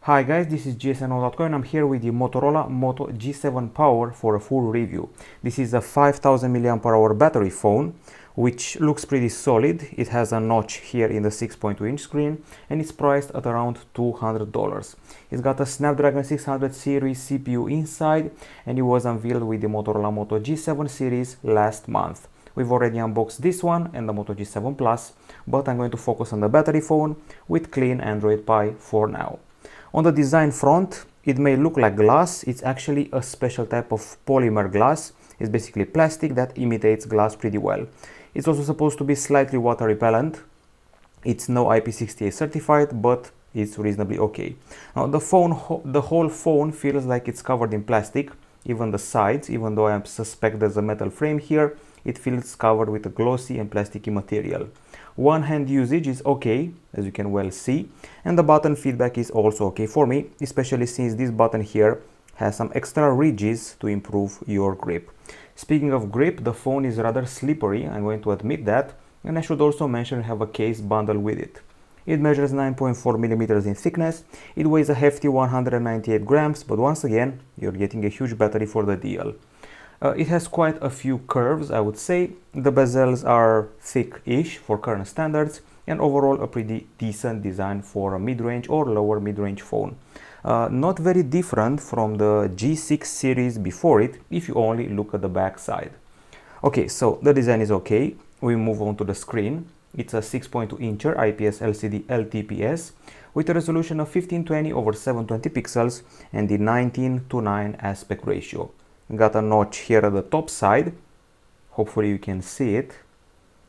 Hi guys, this is gsno.com and I'm here with the Motorola Moto G7 Power for a full review. This is a 5000 mAh battery phone which looks pretty solid. It has a notch here in the 6.2 inch screen and it's priced at around $200. It's got a Snapdragon 600 series CPU inside and it was unveiled with the Motorola Moto G7 series last month. We've already unboxed this one and the Moto G7 Plus, but I'm going to focus on the battery phone with clean Android Pie for now. On the design front, it may look like glass. It's actually a special type of polymer glass. It's basically plastic that imitates glass pretty well. It's also supposed to be slightly water repellent. It's no IP68 certified, but it's reasonably okay. Now the whole phone feels like it's covered in plastic, even the sides, even though I suspect there's a metal frame here, it feels covered with a glossy and plasticky material. One hand usage is okay, as you can well see, and the button feedback is also okay for me, especially since this button here has some extra ridges to improve your grip. Speaking of grip, the phone is rather slippery, I'm going to admit that, and I should also mention I have a case bundled with it. It measures 9.4 millimeters in thickness, it weighs a hefty 198 grams, but once again, you're getting a huge battery for the deal. It has quite a few curves, I would say. The bezels are thick-ish for current standards, and overall a pretty decent design for a mid-range or lower mid-range phone. Not very different from the G6 series before it, if you only look at the back side. Okay, so the design is okay. We move on to the screen. It's a 6.2-incher IPS LCD LTPS with a resolution of 1520 over 720 pixels and the 19:9 aspect ratio. Got a notch here at the top side, hopefully you can see it.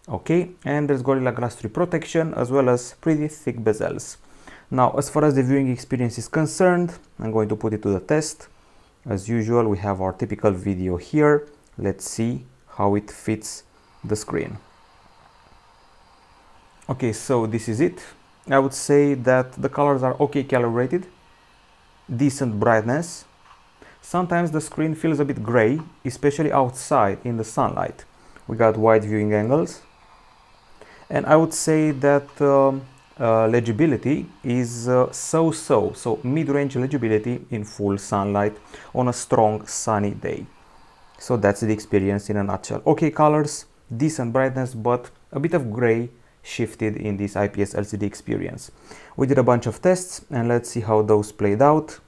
Okay, and there's Gorilla Glass 3 protection as well as pretty thick bezels. Now, as far as the viewing experience is concerned, I'm going to put it to the test. As usual, we have our typical video here. Let's see how it fits the screen. Okay, so this is it. I would say that the colors are okay calibrated, decent brightness. Sometimes the screen feels a bit gray, especially outside in the sunlight. We got wide viewing angles, and I would say that legibility is so mid-range legibility in full sunlight on a strong sunny day. So that's the experience in a nutshell. Okay colors, decent brightness, but a bit of gray shifted in this IPS LCD experience. We did a bunch of tests and let's see how those played out.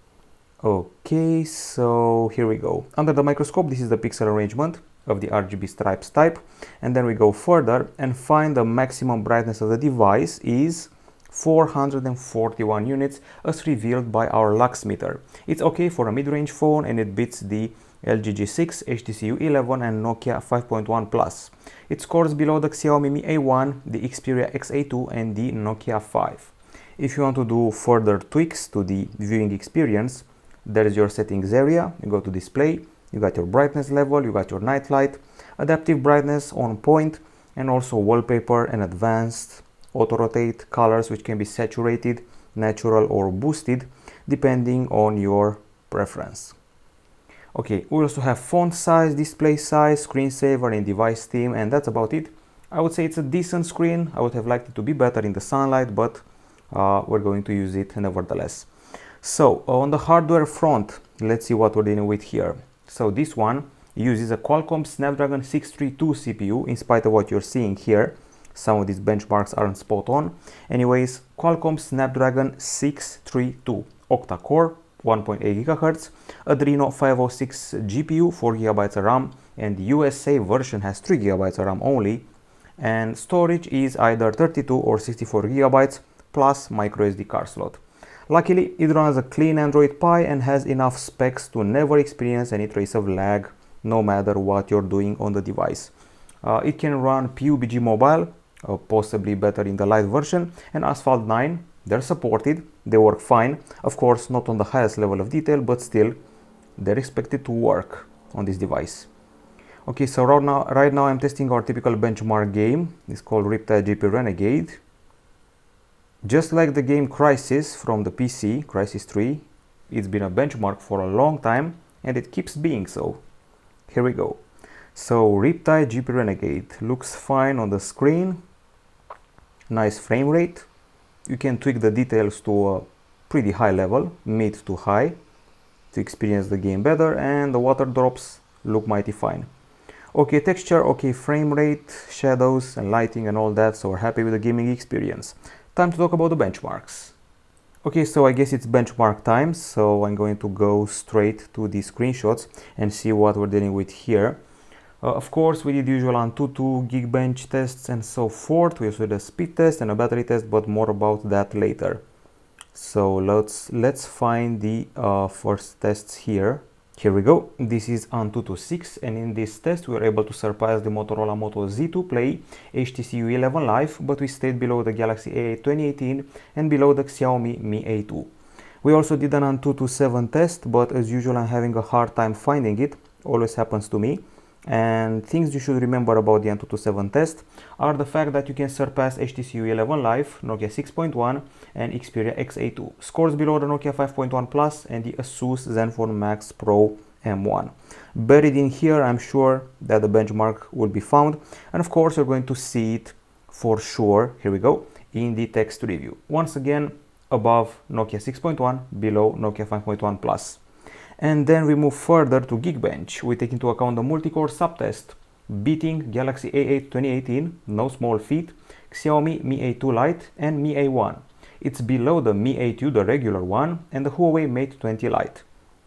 Okay, so here we go. Under the microscope, this is the pixel arrangement of the RGB stripes type, and then we go further and find the maximum brightness of the device is 441 units as revealed by our lux meter. It's okay for a mid-range phone and it beats the LG G6, HTC U11 and Nokia 5.1 Plus. It scores below the Xiaomi Mi A1, the Xperia XA2 and the Nokia 5. If you want to do further tweaks to the viewing experience, there is your settings area. You go to display, you got your brightness level, you got your night light, adaptive brightness on point, and also wallpaper and advanced auto rotate colors which can be saturated, natural or boosted depending on your preference. Okay, we also have font size, display size, screensaver and device theme, and that's about it. I would say it's a decent screen. I would have liked it to be better in the sunlight, but we're going to use it nevertheless. So on the hardware front, let's see what we're dealing with here. So this one uses a Qualcomm Snapdragon 632 CPU, in spite of what you're seeing here. Some of these benchmarks aren't spot on. Anyways, Qualcomm Snapdragon 632 octa-core, 1.8 GHz, Adreno 506 GPU, 4 GB RAM, and the USA version has 3 GB RAM only, and storage is either 32 or 64 GB plus microSD card slot. Luckily, it runs a clean Android Pie and has enough specs to never experience any trace of lag, no matter what you're doing on the device. It can run PUBG Mobile, possibly better in the light version, and Asphalt 9. They're supported, they work fine. Of course, not on the highest level of detail, but still, they're expected to work on this device. Okay, so right now I'm testing our typical benchmark game. It's called Riptide GP Renegade. Just like the game Crysis from the PC, Crysis 3, it's been a benchmark for a long time and it keeps being so. Here we go. So Riptide GP Renegade looks fine on the screen. Nice frame rate. You can tweak the details to pretty high level, mid to high, to experience the game better, and the water drops look mighty fine. Okay texture, okay frame rate, shadows and lighting and all that, so we're happy with the gaming experience. Time to talk about the benchmarks. Okay, so I guess it's benchmark time, so I'm going to go straight to the screenshots and see what we're dealing with here. Of course, we did usual Antutu, Geekbench tests and so forth. We also did a speed test and a battery test, but more about that later. So let's find the first tests here. Here we go. This is Antutu 6, and in this test we were able to surpass the Motorola Moto Z2 Play HTC U11 Live, but we stayed below the Galaxy A8 2018 and below the Xiaomi Mi A2. We also did an Antutu 7 test, but as usual I'm having a hard time finding it. Always happens to me. And things you should remember about the Antutu 7 test are the fact that you can surpass HTC U11 Live, Nokia 6.1 and Xperia XA2. Scores below the Nokia 5.1 Plus and the Asus Zenfone Max Pro M1. Buried in here, I'm sure that the benchmark will be found, and of course you're going to see it for sure, here we go, in the text review. Once again, above Nokia 6.1, below Nokia 5.1 Plus. And then we move further to Geekbench. We take into account the multi-core subtest, beating Galaxy A8 2018, no small feat, Xiaomi Mi A2 Lite and Mi A1. It's below the Mi A2, the regular one, and the Huawei Mate 20 Lite.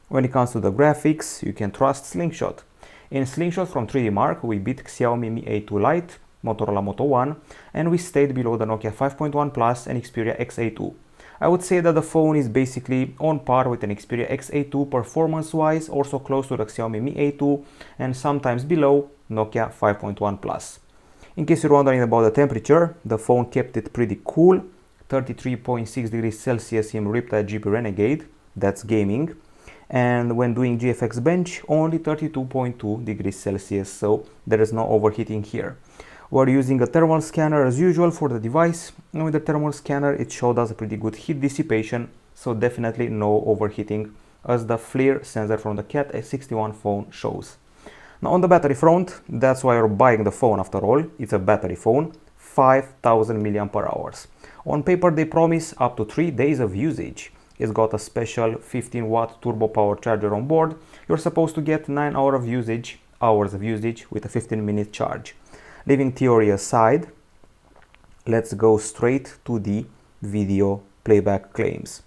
When it comes to the graphics, you can trust Slingshot. In Slingshot from 3D Mark, we beat Xiaomi Mi A2 Lite, Motorola Moto 1, and we stayed below the Nokia 5.1 Plus and Xperia XA2. I would say that the phone is basically on par with an Xperia XA2 performance-wise, also close to the Xiaomi Mi A2 and sometimes below Nokia 5.1 Plus. In case you're wondering about the temperature, the phone kept it pretty cool, 33.6 degrees Celsius in Riptide GP Renegade, that's gaming, and when doing GFX Bench, only 32.2 degrees Celsius, so there is no overheating here. We're using a thermal scanner as usual for the device, and with the thermal scanner it showed us a pretty good heat dissipation, so definitely no overheating as the FLIR sensor from the Cat S61 phone shows. Now on the battery front, that's why you're buying the phone after all, it's a battery phone, 5000 mAh. On paper they promise up to 3 days of usage. It's got a special 15-watt turbo power charger on board. You're supposed to get 9 hours of usage with a 15-minute charge. Leaving theory aside, let's go straight to the video playback claims.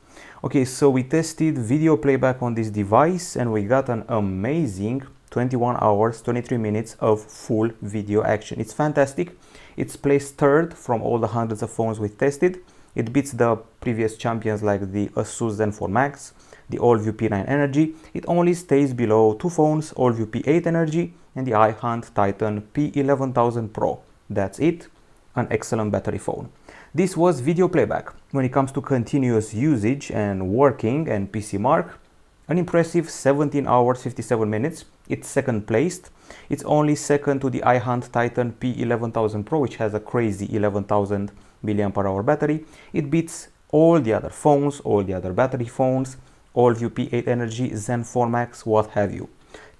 Okay, so we tested video playback on this device and we got an amazing 21 hours, 23 minutes of full video action. It's fantastic. It's placed third from all the hundreds of phones we've tested. It beats the previous champions like the Asus Zenfone Max, the AllView P9 Energy. It only stays below two phones, AllView P8 Energy and the iHunt Titan P11000 Pro. That's it, an excellent battery phone. This was video playback. When it comes to continuous usage and working and PC mark, an impressive 17 hours 57 minutes. It's second placed. It's only second to the iHunt Titan P11000 Pro, which has a crazy 11,000 mAh battery. It beats all the other phones, all the other battery phones, AllView P8 Energy, Zenfone Max, what have you.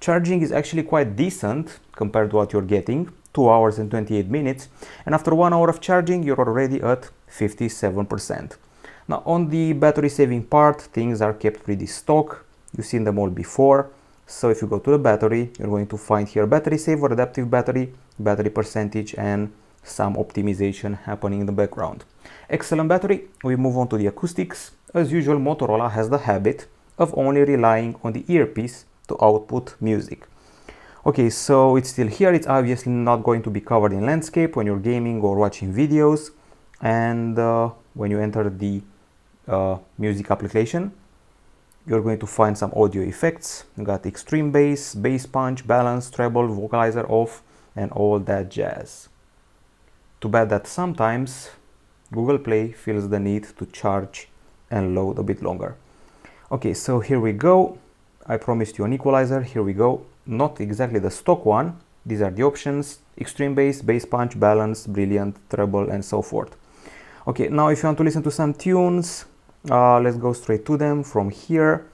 Charging is actually quite decent compared to what you're getting, 2 hours and 28 minutes, and after 1 hour of charging you're already at 57%. Now on the battery saving part, things are kept pretty stock. You've seen them all before. So if you go to the battery, you're going to find here battery saver, adaptive battery, battery percentage, and some optimization happening in the background. Excellent battery. We move on to the acoustics. As usual, Motorola has the habit of only relying on the earpiece to output music. Okay, so it's still here. It's obviously not going to be covered in landscape when you're gaming or watching videos. And when you enter the music application, you're going to find some audio effects. You got extreme bass, bass punch, balance, treble, vocalizer off, and all that jazz. Too bad that sometimes Google Play feels the need to charge and load a bit longer. Okay, so here we go. I promised you an equalizer. Here we go. Not exactly the stock one. These are the options: extreme bass, bass punch, balance, brilliant, treble, and so forth. Okay, now if you want to listen to some tunes, let's go straight to them from here.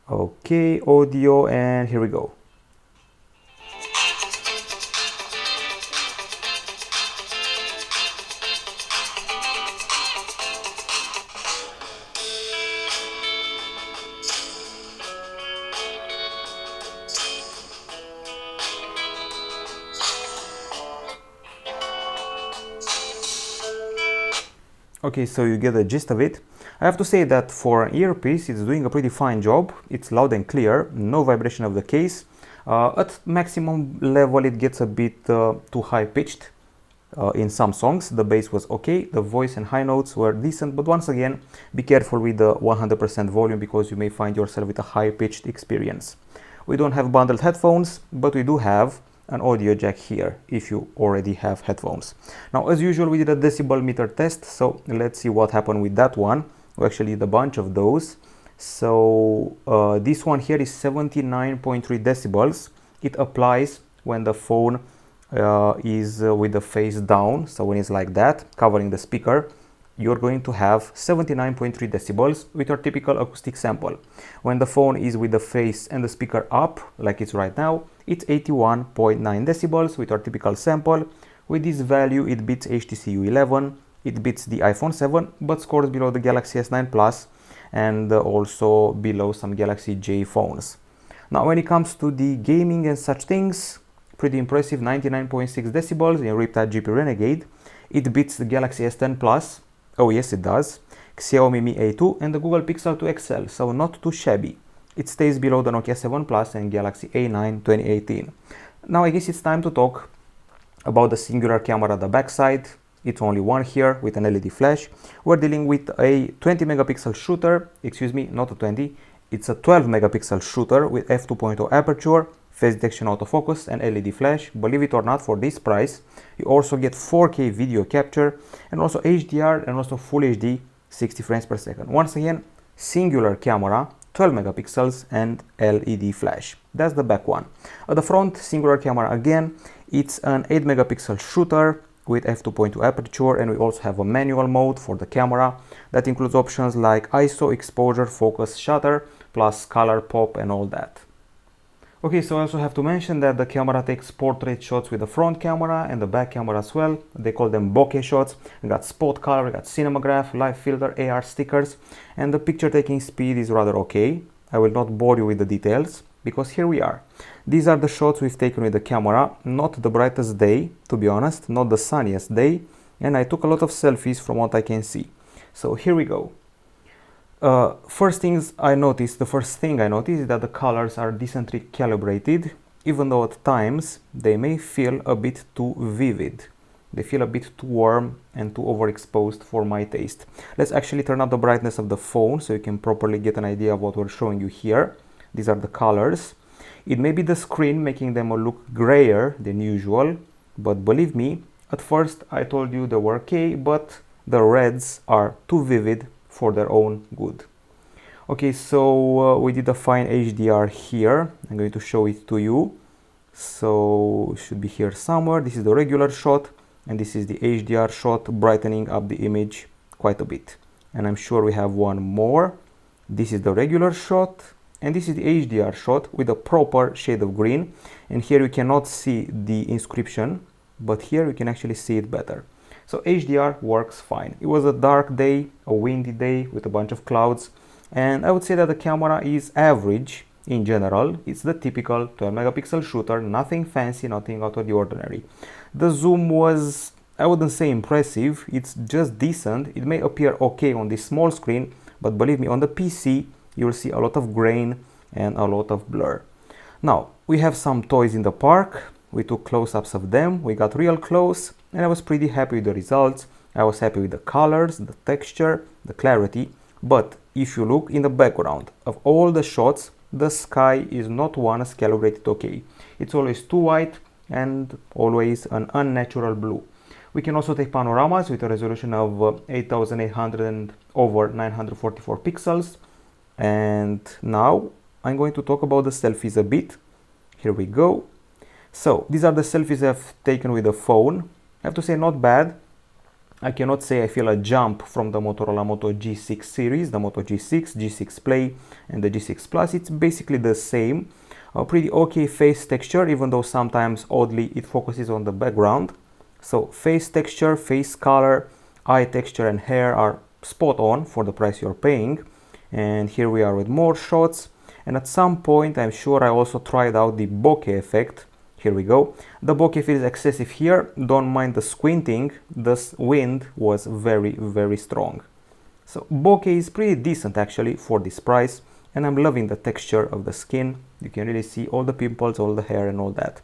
Okay, audio, and here we go. Okay, so you get the gist of it. I have to say that for an earpiece, it's doing a pretty fine job. It's loud and clear, no vibration of the case. At maximum level, it gets a bit too high pitched. In some songs, the bass was okay, the voice and high notes were decent, but once again, be careful with the 100% volume because you may find yourself with a high pitched experience. We don't have bundled headphones, but we do have an audio jack here if you already have headphones. Now, as usual, we did a decibel meter test, so let's see what happened with that one. We actually did a bunch of those. So this one here is 79.3 decibels. It applies when the phone is with the face down. So when it's like that, covering the speaker, you're going to have 79.3 decibels with your typical acoustic sample. When the phone is with the face and the speaker up, like it's right now, it's 81.9 decibels with our typical sample. With this value, it beats HTC U11, it beats the iPhone 7, but scores below the Galaxy S9 Plus and also below some Galaxy J phones. Now, when it comes to the gaming and such things, pretty impressive, 99.6 decibels in Riptide GP Renegade. It beats the Galaxy S10 Plus. Oh yes, it does. Xiaomi Mi A2 and the Google Pixel 2 XL, so not too shabby. It stays below the Nokia 7 Plus and Galaxy A9 2018. Now I guess it's time to talk about the singular camera at the backside. It's only one here with an LED flash. We're dealing with a 20 megapixel shooter, excuse me, not a 20, it's a 12 megapixel shooter with f2.0 aperture, face detection autofocus and LED flash. Believe it or not, for this price you also get 4K video capture and also HDR and also Full HD 60 frames per second. Once again, singular camera, 12 megapixels and LED flash. That's the back one. At the front, singular camera again. It's an 8 megapixel shooter with f2.2 aperture, and we also have a manual mode for the camera that includes options like ISO, exposure, focus, shutter, plus color, pop and all that. Okay, so I also have to mention that the camera takes portrait shots with the front camera and the back camera as well. They call them bokeh shots. We got spot color, we got cinemagraph, live filter, AR stickers, and the picture taking speed is rather okay. I will not bore you with the details because here we are. These are the shots we've taken with the camera. Not the brightest day, to be honest, not the sunniest day, and I took a lot of selfies from what I can see. So here we go. The first thing I noticed is that the colors are decently calibrated, even though at times they may feel a bit too vivid. They feel a bit too warm and too overexposed for my taste. Let's actually turn up the brightness of the phone so you can properly get an idea of what we're showing you here. These are the colors. It may be the screen making them look grayer than usual, but believe me, at first I told you they were okay, but the reds are too vivid for their own good. Okay, so we did a fine HDR here. I'm going to show it to you. So it should be here somewhere. This is the regular shot and this is the HDR shot, brightening up the image quite a bit. And I'm sure we have one more. This is the regular shot and this is the HDR shot with a proper shade of green. And here you cannot see the inscription, but here you can actually see it better. So HDR works fine. It was a dark day, a windy day with a bunch of clouds, and I would say that the camera is average in general. It's the typical 12 megapixel shooter, nothing fancy, nothing out of the ordinary. The zoom was, I wouldn't say impressive, it's just decent. It may appear okay on this small screen, but believe me, on the PC you'll see a lot of grain and a lot of blur. Now, we have some toys in the park. We took close-ups of them, we got real close, and I was pretty happy with the results. I was happy with the colors, the texture, the clarity, but if you look in the background of all the shots, the sky is not once calibrated okay. It's always too white and always an unnatural blue. We can also take panoramas with a resolution of 8800 and over 944 pixels. And now I'm going to talk about the selfies a bit. Here we go. So these are the selfies I've taken with the phone. I have to say, not bad. I cannot say I feel a jump from the Motorola Moto G6 series, the Moto G6, G6 Play and the G6 Plus. It's basically the same. A pretty okay face texture, even though sometimes oddly it focuses on the background. So face texture, face color, eye texture and hair are spot on for the price you're paying. And here we are with more shots. And at some point I'm sure I also tried out the bokeh effect Here we go. The bokeh feels excessive here. Don't mind the squinting. The wind was very, very strong. So bokeh is pretty decent actually for this price, and I'm loving the texture of the skin. You can really see all the pimples, all the hair and all that.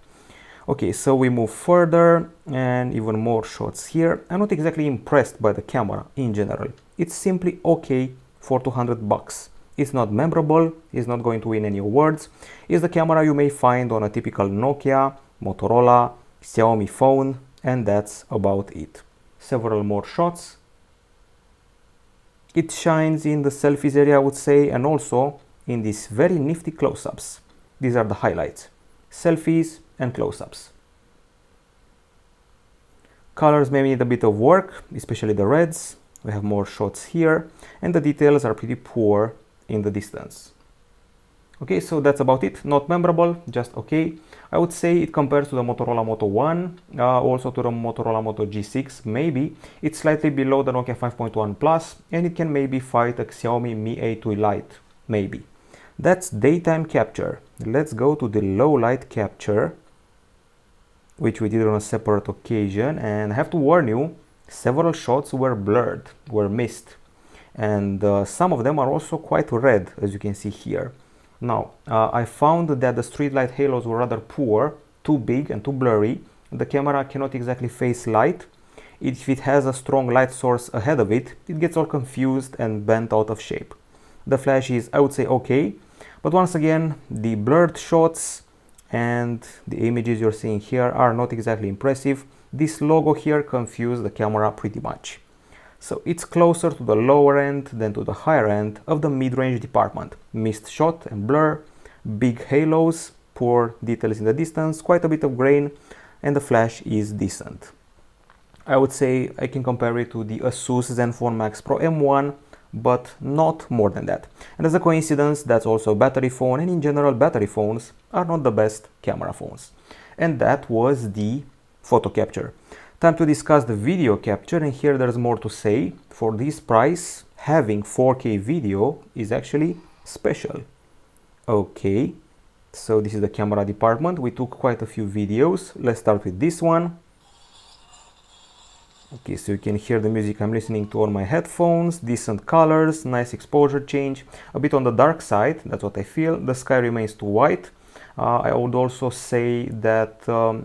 Okay, so we move further and even more shots here. I'm not exactly impressed by the camera in general. It's simply okay for 200 bucks. It's not memorable, it's not going to win any awards. It's the camera you may find on a typical Nokia, Motorola, Xiaomi phone, and that's about it. Several more shots. It shines in the selfies area, I would say, and also in these very nifty close-ups. These are the highlights. Selfies and close-ups. Colors may need a bit of work, especially the reds. We have more shots here, and the details are pretty poor in the distance. Okay, so that's about it. Not memorable, just okay. I would say it compares to the Motorola Moto 1, also to the Motorola Moto G6, maybe. It's slightly below the Nokia 5.1 Plus, and it can maybe fight a Xiaomi Mi A2 Lite, maybe. That's daytime capture. Let's go to the low light capture, which we did on a separate occasion, and I have to warn you, several shots were blurred, were missed, and some of them are also quite red, as you can see here. Now, I found that the street light halos were rather poor, too big and too blurry. The camera cannot exactly face light. If it has a strong light source ahead of it, it gets all confused and bent out of shape. The flash is, I would say, okay, but once again, the blurred shots and the images you're seeing here are not exactly impressive. This logo here confused the camera pretty much. So it's closer to the lower end than to the higher end of the mid-range department. Missed shot and blur, big halos, poor details in the distance, quite a bit of grain, and the flash is decent. I would say I can compare it to the Asus Zenfone Max Pro M1, but not more than that. And as a coincidence, that's also a battery phone, and in general battery phones are not the best camera phones. And that was the photo capture. Time to discuss the video capture, and here there's more to say. For this price, having 4K video is actually special. Okay, so this is the camera department. We took quite a few videos. Let's start with this one. Okay, so you can hear the music I'm listening to on my headphones. Decent colors, nice exposure change. A bit on the dark side, that's what I feel. The sky remains too white. I would also say that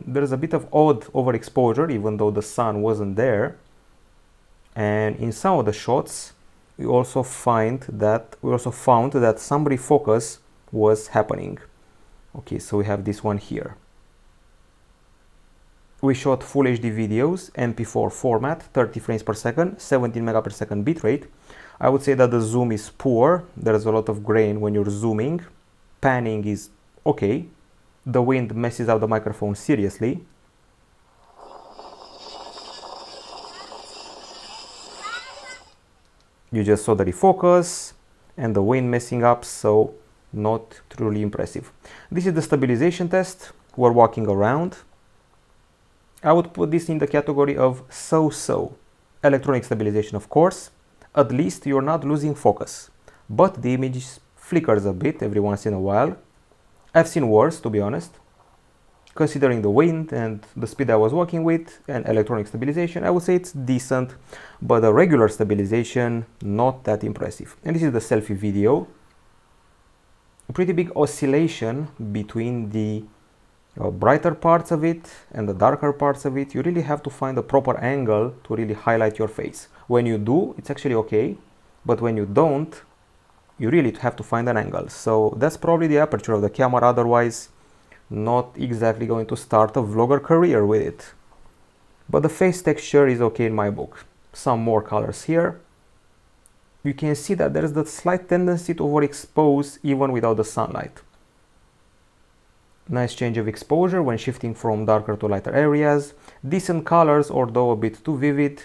there's a bit of odd overexposure, even though the sun wasn't there. And in some of the shots, we also found that some refocus was happening. Okay, so we have this one here. We shot Full HD videos, MP4 format, 30 frames per second, 17 megapixel bitrate. I would say that the zoom is poor. There's a lot of grain when you're zooming. Panning is okay. The wind messes up the microphone seriously. You just saw the refocus and the wind messing up, so not truly impressive. This is the stabilization test. We're walking around. I would put this in the category of so-so. Electronic stabilization, of course. At least you're not losing focus, but the image flickers a bit every once in a while. I've seen worse, to be honest. Considering the wind and the speed I was walking with and electronic stabilization, I would say it's decent, but the regular stabilization, not that impressive. And this is the selfie video. A pretty big oscillation between the brighter parts of it and the darker parts of it. You really have to find a proper angle to really highlight your face. When you do, it's actually okay, but when you don't, you really have to find an angle. So that's probably the aperture of the camera, otherwise not exactly going to start a vlogger career with it. But the face texture is okay in my book. Some more colors here. You can see that there's that slight tendency to overexpose even without the sunlight. Nice change of exposure when shifting from darker to lighter areas. Decent colors, although a bit too vivid.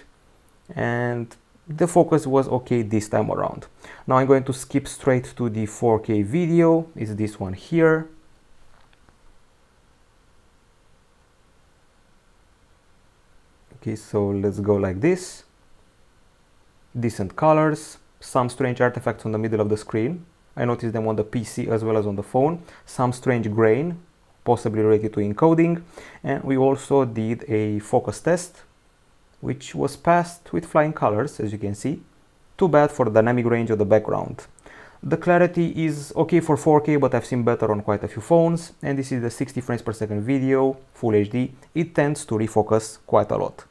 And the focus was okay this time around. Now I'm going to skip straight to the 4K video. It's this one here. Okay, so let's go like this. Decent colors, some strange artifacts on the middle of the screen. I noticed them on the PC as well as on the phone. Some strange grain. possibly related to encoding. And we also did a focus test, which was passed with flying colors, as you can see. Too bad for the dynamic range of the background. The clarity is okay for 4K, but I've seen better on quite a few phones. And this is the 60 frames per second video, full HD. It tends to refocus quite a lot.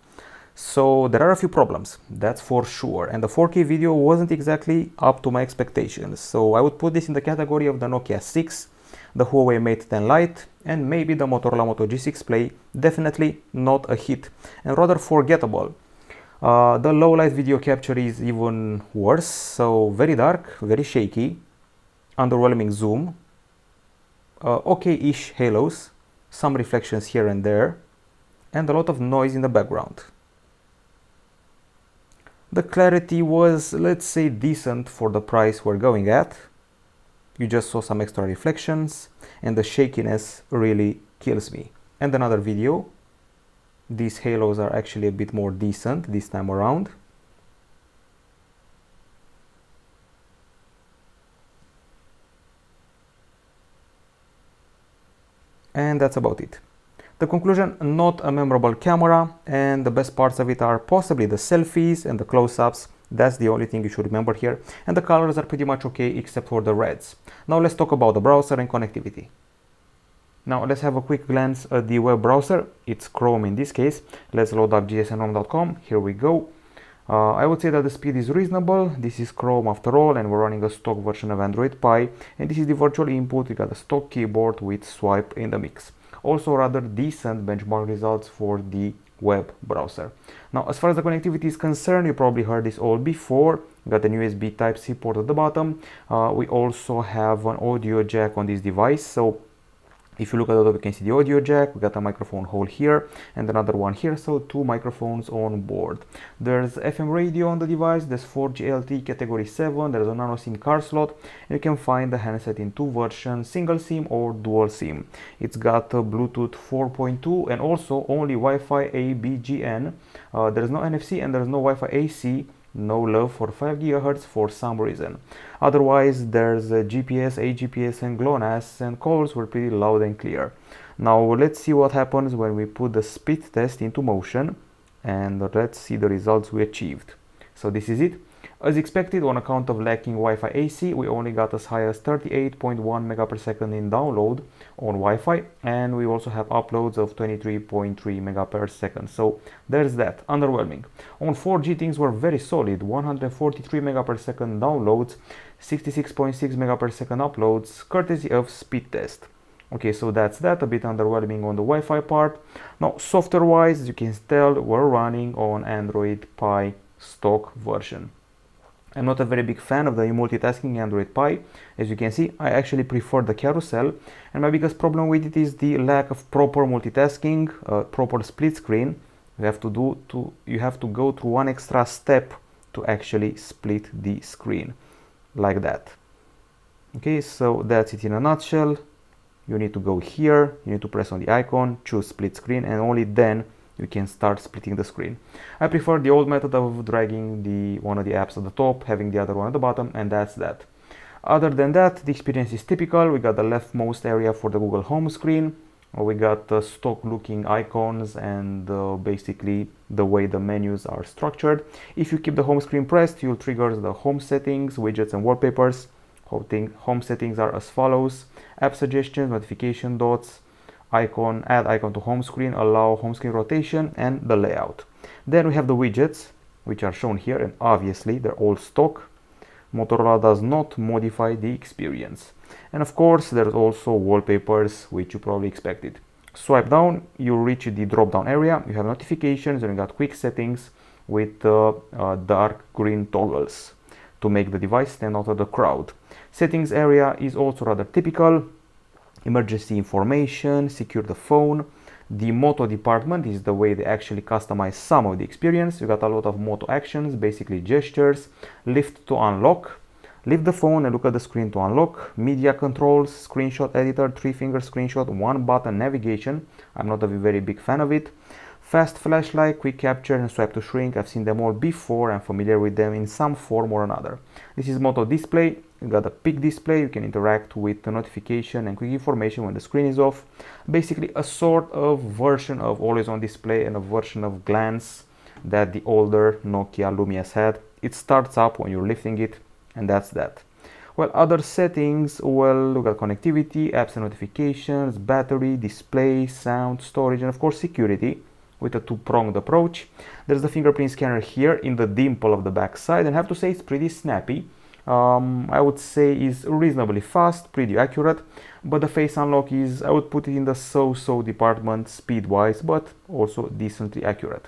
So there are a few problems, that's for sure. And the 4K video wasn't exactly up to my expectations. So I would put this in the category of the Nokia 6, the Huawei Mate 10 Lite, and maybe the Motorola Moto G6 Play. Definitely not a hit, and rather forgettable. The low light video capture is even worse, so very dark, very shaky, underwhelming zoom, okay-ish halos, some reflections here and there, and a lot of noise in the background. The clarity was, let's say, decent for the price we're going at. You just saw some extra reflections, and the shakiness really kills me. And another video. These halos are actually a bit more decent this time around. And that's about it. The conclusion, not a memorable camera, and the best parts of it are possibly the selfies and the close-ups. That's the only thing you should remember here. And the colors are pretty much okay except for the reds. Now let's talk about the browser and connectivity. Now let's have a quick glance at the web browser. It's Chrome in this case. Let's load up gsnhome.com. Here we go. I would say that the speed is reasonable. This is Chrome after all, and we're running a stock version of Android Pie. And this is the virtual input. We got a stock keyboard with swipe in the mix. Also rather decent benchmark results for the web browser. Now as far as the connectivity is concerned, you probably heard this all before. We got an USB Type-C port at the bottom. We also have an audio jack on this device. So if you look at the top, you can see the audio jack. We got a microphone hole here and another one here, so two microphones on board. There's FM radio on the device. There's 4G LTE category 7. There's a nano SIM card slot. And you can find the handset in two versions, single SIM or dual SIM. It's got a Bluetooth 4.2 and also only Wi-Fi ABGN. There's no NFC and there's no Wi-Fi AC. No love for 5 GHz for some reason. Otherwise, there's a GPS, AGPS and GLONASS, and calls were pretty loud and clear. Now let's see what happens when we put the speed test into motion, and let's see the results we achieved. So this is it. As expected, on account of lacking Wi-Fi AC, we only got as high as 38.1 Mbps in download on Wi-Fi, and we also have uploads of 23.3 Mbps. So there's that, underwhelming. On 4G, things were very solid, 143 Mbps downloads, 66.6 Mbps uploads, courtesy of speed test. Okay, so that's that, a bit underwhelming on the Wi-Fi part. Now, software-wise, as you can tell, we're running on Android Pie stock version. I'm not a very big fan of the multitasking Android Pie. As you can see, I actually prefer the carousel, and my biggest problem with it is the lack of proper multitasking, proper split screen. You have to go through one extra step to actually split the screen, like that. Okay, so that's it in a nutshell. You need to go here, you need to press on the icon, choose split screen, and only then you can start splitting the screen. I prefer the old method of dragging one of the apps at the top, having the other one at the bottom, and that's that. Other than that, the experience is typical. We got the leftmost area for the Google home screen. We got stock looking icons and basically the way the menus are structured. If you keep the home screen pressed, you'll trigger the home settings, widgets and wallpapers. Home settings are as follows: app suggestions, notification dots, icon, add icon to home screen, allow home screen rotation, and the layout. Then we have the widgets, which are shown here, and obviously they're all stock. Motorola does not modify the experience. And of course, there's also wallpapers, which you probably expected. Swipe down, you reach the drop down area. You have notifications, and you got quick settings with dark green toggles to make the device stand out of the crowd. Settings area is also rather typical. Emergency information, secure the phone. The Moto department is the way they actually customize some of the experience. You got a lot of Moto actions, basically gestures. Lift to unlock. Lift the phone and look at the screen to unlock. Media controls, screenshot editor, 3-finger screenshot, 1-button navigation. I'm not a very big fan of it. Fast flashlight, quick capture and swipe to shrink. I've seen them all before. I'm familiar with them in some form or another. This is Moto display. You got a peak display. You can interact with the notification and quick information when the screen is off. Basically a sort of version of always on display and a version of glance that the older Nokia Lumias had. It starts up when you're lifting it, and that's that. Well, other settings, well, look at connectivity, apps and notifications, battery, display, sound, storage, and of course security with a two-pronged approach. There's the fingerprint scanner here in the dimple of the back side, and I have to say it's pretty snappy. I would say is reasonably fast, pretty accurate, but the face unlock is, I would put it in the so-so department speed-wise, but also decently accurate.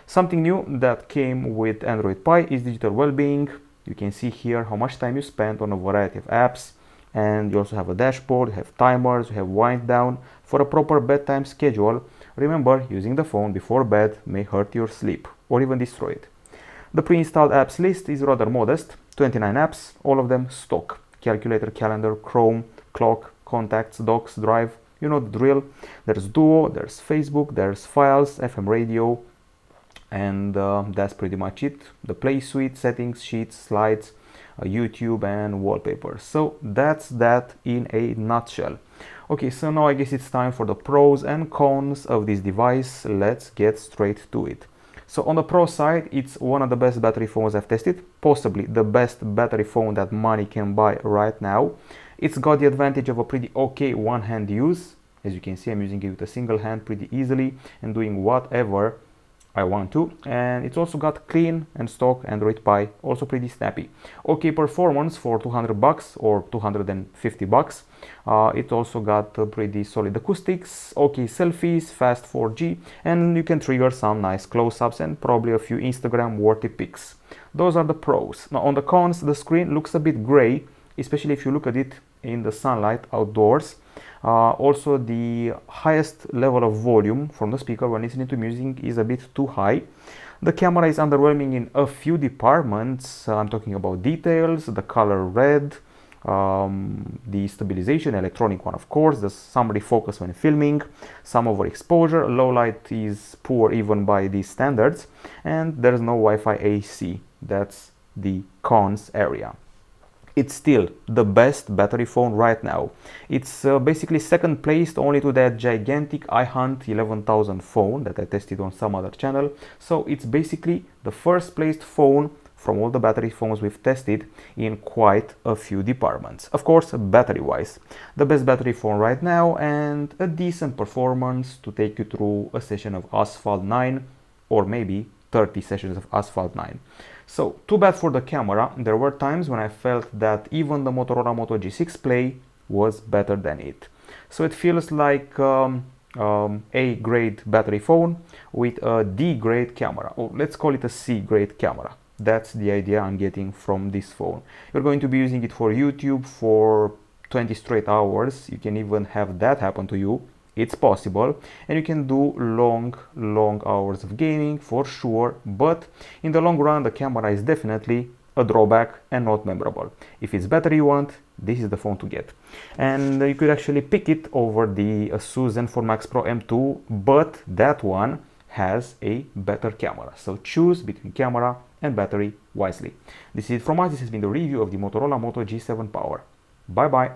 Something new that came with Android Pie is digital well-being. You can see here how much time you spent on a variety of apps, and you also have a dashboard, you have timers, you have wind down for a proper bedtime schedule. Remember, using the phone before bed may hurt your sleep or even destroy it. The pre-installed apps list is rather modest, 29 apps, all of them stock. Calculator, calendar, Chrome, clock, contacts, docs, drive, you know the drill. There's Duo, there's Facebook, there's Files, FM radio, and that's pretty much it. The Play Suite, settings, sheets, slides, YouTube and wallpapers. So that's that in a nutshell. Okay, so now I guess it's time for the pros and cons of this device. Let's get straight to it. So on the pro side, it's one of the best battery phones I've tested, possibly the best battery phone that money can buy right now. It's got the advantage of a pretty okay one-hand use. As you can see, I'm using it with a single hand pretty easily and doing whatever I want to, and it's also got clean and stock Android Pie, also pretty snappy. Okay performance for 200 bucks or 250 bucks. It also got pretty solid acoustics, okay selfies, fast 4G, and you can trigger some nice close-ups and probably a few Instagram worthy pics. Those are the pros. Now on the cons, the screen looks a bit gray, especially if you look at it in the sunlight outdoors. Also, the highest level of volume from the speaker when listening to music is a bit too high. The camera is underwhelming in a few departments. I'm talking about details, the color red, the stabilization, electronic one of course, there's some refocus when filming, some overexposure, low light is poor even by these standards, and there's no Wi-Fi AC. That's the cons area. It's still the best battery phone right now. It's basically second placed only to that gigantic iHunt 11,000 phone that I tested on some other channel. So it's basically the first placed phone from all the battery phones we've tested in quite a few departments. Of course, battery wise, the best battery phone right now and a decent performance to take you through a session of Asphalt 9 or maybe 30 sessions of Asphalt 9. So, too bad for the camera. There were times when I felt that even the Motorola Moto G6 Play was better than it. So it feels like A grade battery phone with a D grade camera, or let's call it a C grade camera. That's the idea I'm getting from this phone. You're going to be using it for YouTube for 20 straight hours. You can even have that happen to you. It's possible, and you can do long hours of gaming for sure, but in the long run the camera is definitely a drawback and not memorable. If it's better you want, this is the phone to get. And you could actually pick it over the Asus Zenfone Max Pro M2, but that one has a better camera. So choose between camera and battery wisely. This is it from us. This has been the review of the Motorola Moto G7 Power. Bye bye.